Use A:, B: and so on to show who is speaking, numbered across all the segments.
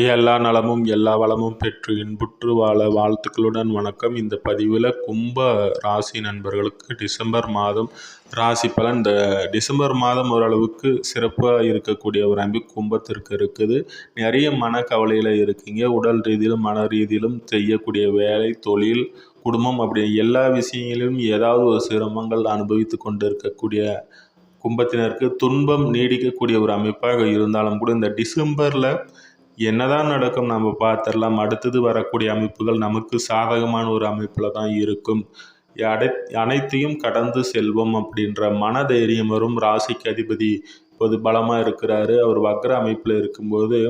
A: எல்லா நலமும் எல்லா வளமும் பெற்று இன்புற்று வாழ வாழ்த்துக்களுடன் வணக்கம். இந்த பதிவில் கும்ப ராசி நண்பர்களுக்கு டிசம்பர் மாதம் ராசி பலன். இந்த டிசம்பர் மாதம் ஓரளவுக்கு சிறப்பாக இருக்கக்கூடிய ஒரு அமைப்பு கும்பத்திற்கு இருக்குது. நிறைய மனக்கவலையில் இருக்கீங்க. உடல் ரீதியிலும் மன ரீதியிலும் செய்யக்கூடிய வேலை, தொழில், குடும்பம் அப்படி எல்லா விஷயங்களிலும் ஏதாவது ஒரு சிரமங்கள் அனுபவித்து கொண்டு இருக்கக்கூடிய கும்பத்தினருக்கு துன்பம் நீடிக்கக்கூடிய ஒரு அமைப்பாக இருந்தாலும் கூட இந்த டிசம்பரில் என்னதான் நடக்கும் நம்ம பார்த்துடலாம். அடுத்தது வரக்கூடிய அமைப்புகள் நமக்கு சாதகமான ஒரு அமைப்பில் தான் இருக்கும். அனைத்தையும் கடந்து செல்வம் அப்படின்ற மனதைரியம் வரும். ராசிக்கு அதிபதி இப்போது பலமாக இருக்கிறாரு. அவர் வக்ர அமைப்பில் இருக்கும்போது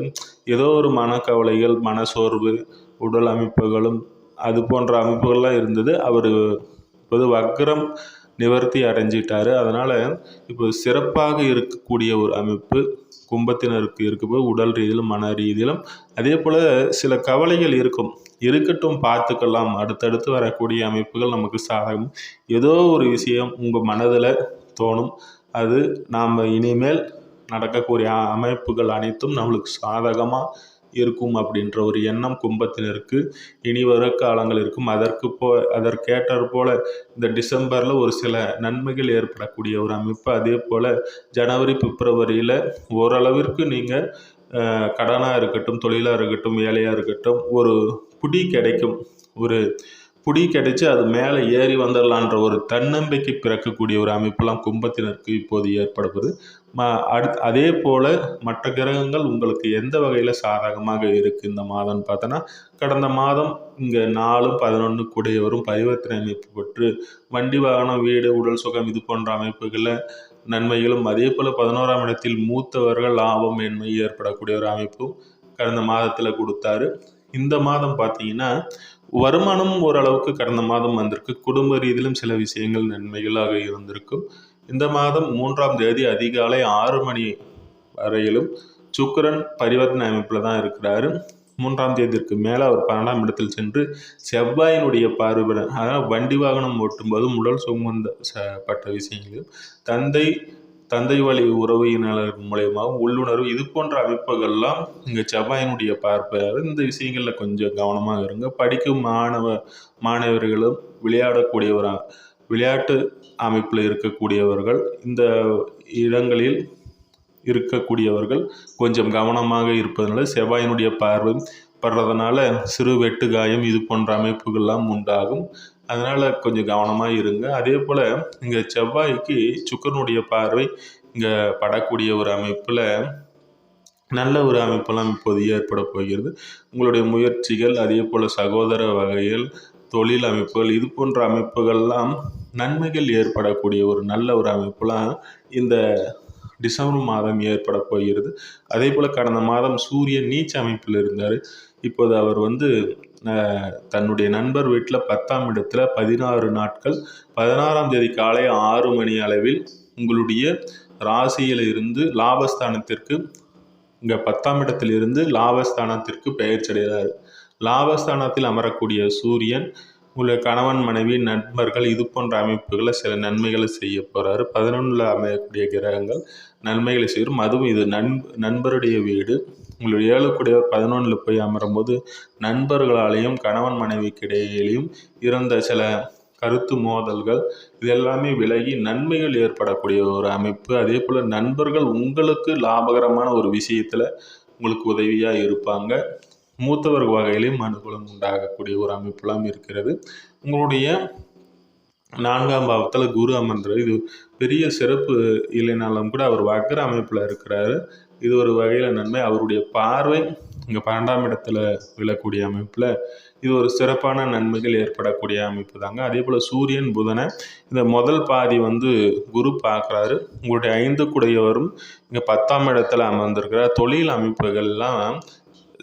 A: ஏதோ ஒரு மனக்கவலைகள், மனசோர்வு, உடல் அமைப்புகளும் அது போன்ற அமைப்புகள்லாம் இருந்தது. அவர் இப்போது வக்ரம் நிவர்த்தி அடைஞ்சிட்டாரு. அதனால் இப்போ சிறப்பாக இருக்கக்கூடிய ஒரு அமைப்பு கும்பத்தினருக்கு இருக்கும்போது உடல் ரீதியிலும் மன ரீதியிலும் அதே போல் சில கவலைகள் இருக்கட்டும், பார்த்துக்கலாம். அடுத்தடுத்து வரக்கூடிய அமைப்புகள் நமக்கு சாதகம். ஏதோ ஒரு விஷயம் உங்கள் மனதில் தோணும், அது நாம் இனிமேல் நடக்கக்கூடிய அமைப்புகள் அனைத்தும் நம்மளுக்கு சாதகமாக இருக்கும் அப்படின்ற ஒரு எண்ணம் கும்பத்தினருக்கு இனி வர காலங்கள் இருக்கும். அதற்கேற்றாற் போல இந்த டிசம்பரில் ஒரு சில நன்மைகள் ஏற்படக்கூடிய ஒரு அமைப்பு. அதே போல் ஜனவரி, பிப்ரவரியில் ஓரளவிற்கு நீங்கள் கடனாக இருக்கட்டும், தொழிலாக இருக்கட்டும், வேலையாக இருக்கட்டும், ஒரு புடி கிடைக்கும். ஒரு புடி கிடைச்சி அது மேலே ஏறி வந்துடலான்ற ஒரு தன்னம்பிக்கை பிறக்கக்கூடிய ஒரு அமைப்பெல்லாம் கும்பத்தினருக்கு இப்போது ஏற்படுவது. அதே போல் மற்ற கிரகங்கள் உங்களுக்கு எந்த வகையில் சாதகமாக இருக்குது இந்த மாதம்னு பார்த்தோன்னா, கடந்த மாதம் இங்கே 4, 11 கூடியவரும் பரிவர்த்தனை அமைப்பு பெற்று வண்டி, வாகனம், வீடு, உடல் சுகம் இது போன்ற அமைப்புகளில் நன்மைகளும், அதே போல் 11ஆம் இடத்தில் மூத்தவர்கள் லாபம், மேன்மை ஏற்படக்கூடிய ஒரு அமைப்பும் கடந்த மாதத்தில் கொடுத்தாரு. இந்த மாதம் பார்த்தீங்கன்னா வருமானம் ஓரளவுக்கு கடந்த மாதம் வந்திருக்கு. குடும்ப ரீதியிலும் சில விஷயங்கள் நன்மைகளாக இருந்திருக்கும். இந்த மாதம் 3ஆம் தேதி அதிகாலை 6 மணி வரையிலும் சுக்கிரன் பரிவர்த்தனை அமைப்பில் தான் இருக்கிறாரு. 3ஆம் தேதிக்கு மேலே அவர் 12ஆம் இடத்தில் சென்று செவ்வாயினுடைய பார்வை, அதாவது வண்டி வாகனம் ஓட்டும்போது உடல் சம்பந்தப்பட்ட விஷயங்களையும் தந்தை வழி உறவினர் மூலயமாகவும் உள்ளுணர்வு இது போன்ற அமைப்புகள்லாம் இங்கே செவ்வாயினுடைய பார்ப்பையாக இந்த விஷயங்களில் கொஞ்சம் கவனமாக இருங்க. படிக்கும் மாணவர்களும் விளையாட்டு அமைப்பில் இருக்கக்கூடியவர்கள், இந்த இடங்களில் இருக்கக்கூடியவர்கள் கொஞ்சம் கவனமாக இருப்பதனால செவ்வாயினுடைய பார்வை படுறதுனால சிறு வெட்டு காயம் இது போன்ற அமைப்புகள்லாம் உண்டாகும். அதனால் கொஞ்சம் கவனமாக இருங்க. அதே போல் இங்கே செவ்வாய்க்கு சுக்கிரனுடைய பார்வை இங்கே படக்கூடிய ஒரு அமைப்பில் நல்ல ஒரு அமைப்பெல்லாம் இப்போது ஏற்பட போகிறது. உங்களுடைய முயற்சிகள், அதே போல் சகோதர வகைகள், தொழில் அமைப்புகள் இது போன்ற அமைப்புகள்லாம் நன்மைகள் ஏற்படக்கூடிய ஒரு நல்ல ஒரு அமைப்புலாம் இந்த டிசம்பர் மாதம் ஏற்பட போகிறது. அதே போல் கடந்த மாதம் சூரியன் நீச்ச அமைப்பில் இருந்தார். இப்போது அவர் தன்னுடைய நண்பர் வீட்டில் 10ஆம் இடத்துல 16 நாட்கள் 16ஆம் தேதி காலை 6 மணி அளவில் உங்களுடைய ராசியில் இருந்து லாபஸ்தானத்திற்கு, இங்கே 10ஆம் இடத்திலிருந்து லாபஸ்தானத்திற்கு பெயர்ச்சடைகிறார். லாபஸ்தானத்தில் அமரக்கூடிய சூரியன் உள்ள கணவன், மனைவி, நண்பர்கள் இது போன்ற அமைப்புகளை சில நன்மைகளை செய்ய போகிறாரு. 11ல் அமையக்கூடிய கிரகங்கள் நன்மைகளை செய்யும். அதுவும் இது நண்பருடைய வீடு. உங்களுடைய 7 கூடியவர் 11ல் போய் அமரும்போது நண்பர்களாலேயும் கணவன் மனைவிக்கு இடையிலையும் இருந்த சில கருத்து மோதல்கள் இதெல்லாமே விலகி நன்மைகள் ஏற்படக்கூடிய ஒரு அமைப்பு. அதே போல் நண்பர்கள் உங்களுக்கு லாபகரமான ஒரு விஷயத்தில் உங்களுக்கு உதவியாக இருப்பாங்க. மூத்தவர் வகையிலையும் அனுகூலம் உண்டாகக்கூடிய ஒரு அமைப்பெல்லாம் இருக்கிறது. உங்களுடைய 4ஆம் பாவத்தில் குரு அமர்ந்தார். இது பெரிய சிறப்பு இல்லைனாலும் கூட அவர் வக்ர அமைப்பில் இருக்கிறாரு. இது ஒரு வகையில் நன்மை. அவருடைய பார்வை இங்கே 12ஆம் இடத்துல விழக்கூடிய அமைப்பில் இது ஒரு சிறப்பான நன்மைகள் ஏற்படக்கூடிய அமைப்பு தாங்க. அதே போல் சூரியன் புதனை இந்த முதல் பாதி குரு பார்க்குறாரு. உங்களுடைய 5 கூடையவரும் இங்கே 10ஆம் இடத்துல அமர்ந்திருக்கிறார். தொழில் அமைப்புகள்லாம்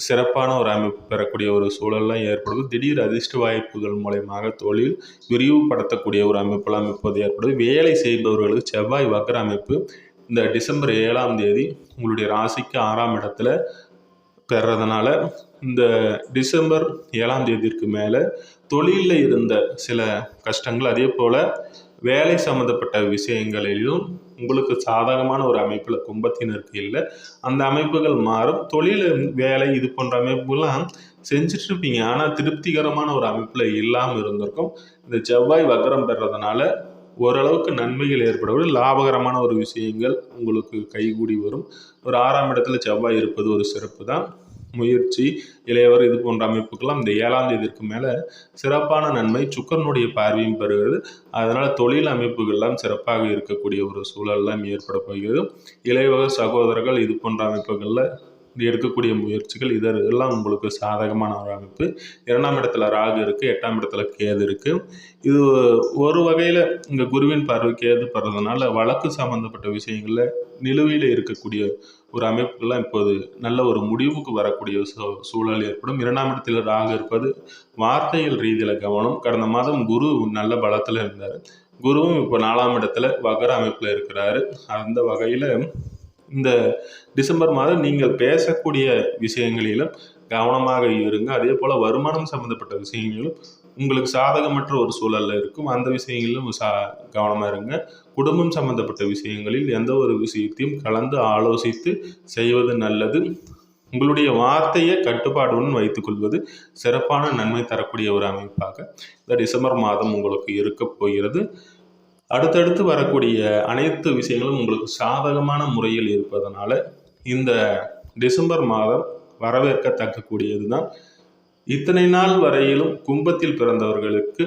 A: சிறப்பான ஒரு அமைப்பு பெறக்கூடிய ஒரு சூழல்லாம் ஏற்படுது. திடீர் அதிர்ஷ்ட வாய்ப்புகள் மூலயமாக தொழில் விரிவுபடுத்தக்கூடிய ஒரு அமைப்பெல்லாம் இப்போது ஏற்படுது. வேலை செய்பவர்களுக்கு செவ்வாய் வக்ர அமைப்பு இந்த டிசம்பர் 7ஆம் தேதி உங்களுடைய ராசிக்கு 6ஆம் இடத்துல பெறதுனால இந்த டிசம்பர் 7ஆம் தேதிக்கு மேலே தொழிலில் இருந்த சில கஷ்டங்கள், அதே போல் வேலை சம்மந்தப்பட்ட விஷயங்களிலும் உங்களுக்கு சாதகமான ஒரு அமைப்பில் கும்பத்தினருக்கு இல்லை. அந்த அமைப்புகள் மாறும். தொழில், வேலை இது போன்ற அமைப்புகள்லாம் செஞ்சுட்டு இருப்பீங்க. ஆனால் திருப்திகரமான ஒரு அமைப்பில் இல்லாமல் இருந்திருக்கும். இந்த செவ்வாய் வக்ரம் பெறதுனால ஓரளவுக்கு நன்மைகள் ஏற்படும். லாபகரமான ஒரு விஷயங்கள் உங்களுக்கு கைகூடி வரும். ஒரு 6ஆம் இடத்துல செவ்வாய் இருப்பது ஒரு சிறப்பு தான். முயற்சி, இளையவர் இது போன்ற அமைப்புக்கெல்லாம் இந்த 7ஆம் தேதிக்கு மேலே சிறப்பான நன்மை. சுக்கிரனுடைய பார்வையும் பெறுகிறது. அதனால் தொழில் அமைப்புகள்லாம் சிறப்பாக இருக்கக்கூடிய ஒரு சூழல்லாம் ஏற்பட போகிறது. இளையவர் சகோதரர்கள் இது போன்ற அமைப்புகளில் எடுக்கக்கூடிய முயற்சிகள் இதெல்லாம் உங்களுக்கு சாதகமான ஒரு அமைப்பு. 2ஆம் இடத்துல ராகு இருக்குது, 8ஆம் இடத்துல கேது இருக்குது. இது ஒரு வகையில் இங்கே குருவின் பார்வை கேது படுறதுனால வழக்கு சம்பந்தப்பட்ட விஷயங்களில் நிலுவையில் இருக்கக்கூடிய ஒரு அமைப்புகள்லாம் இப்போது நல்ல ஒரு முடிவுக்கு வரக்கூடிய சூழல் ஏற்படும். 2ஆம் இடத்தில் ராகு இருப்பது வார்த்தைகள் ரீதியில் கவனம். கடந்த மாதம் குரு நல்ல பலத்தில் இருந்தார். குருவும் இப்போ 4ஆம் இடத்துல வகர அமைப்பில் இருக்கிறாரு. அந்த வகையில் இந்த டிசம்பர் மாதம் நீங்கள் பேசக்கூடிய விஷயங்களிலும் கவனமாக இருங்க. அதே போல் வருமானம் சம்மந்தப்பட்ட விஷயங்களும் உங்களுக்கு சாதகமற்ற ஒரு சூழலில் இருக்கும். அந்த விஷயங்களிலும் கவனமாக இருங்க. குடும்பம் சம்மந்தப்பட்ட விஷயங்களில் எந்த ஒரு விஷயத்தையும் கலந்து ஆலோசித்து செய்வது நல்லது. உங்களுடைய வார்த்தையை கட்டுப்பாடுடன் வைத்துக்கொள்வது சிறப்பான நன்மை தரக்கூடிய ஒரு அமைப்பாக இந்த டிசம்பர் மாதம் உங்களுக்கு இருக்க போகிறது. அடுத்தடுத்து வரக்கூடிய அனைத்து விஷயங்களும் உங்களுக்கு சாதகமான முறையில் இருப்பதனால இந்த டிசம்பர் மாதம் வரவேற்கத்தக்கக்கூடியது தான். இத்தனை நாள் வரையிலும் கும்பத்தில் பிறந்தவர்களுக்கு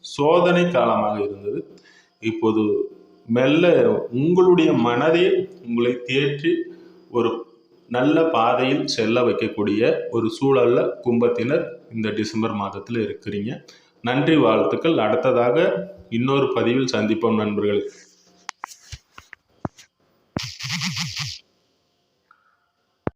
A: சோதனை காலமாக இருந்தது. இப்போது மெல்ல உங்களுடைய மனதே உங்களை தேற்றி ஒரு நல்ல பாதையில் செல்ல வைக்கக்கூடிய ஒரு சூழலில் கும்பத்தினர் இந்த டிசம்பர் மாதத்தில் இருக்கிறீங்க. நன்றி, வாழ்த்துக்கள். அடுத்ததாக இன்னொரு பதிவில் சந்திப்போம் நண்பர்களே.